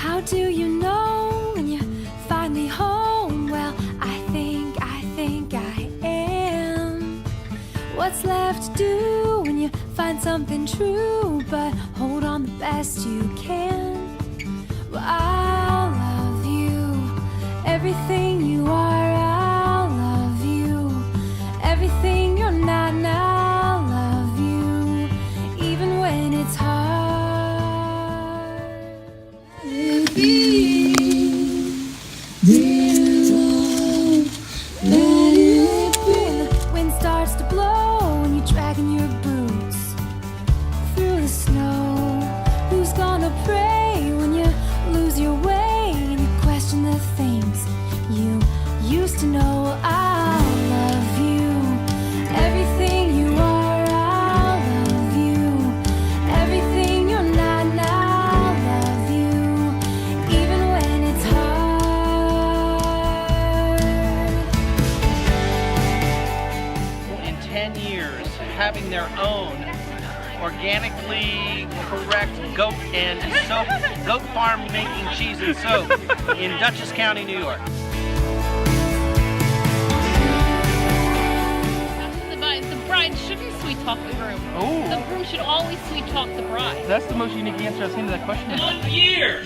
How do you know when you're finally home? Well, I think I am. What's left to do when you find something true? But hold on the best you can. Well, I'll love you, everything you are, I'll love you, everything you're not, and I'll love you, even when it's hard. When the wind starts to blow and you're dragging your boots through the snow, who's gonna pray when you lose your way and you question the things you used to know? I'll love you, everything you are, I'll love you, everything you're not, and I'll love you, even when it's hard. In 10 years, having their own organically correct goat and soap, goat farm making cheese and soap in Dutchess County, New York. The bride shouldn't sweet talk the groom. Oh. The groom should always sweet talk the bride. That's the most unique answer I've seen to that question. 1 year!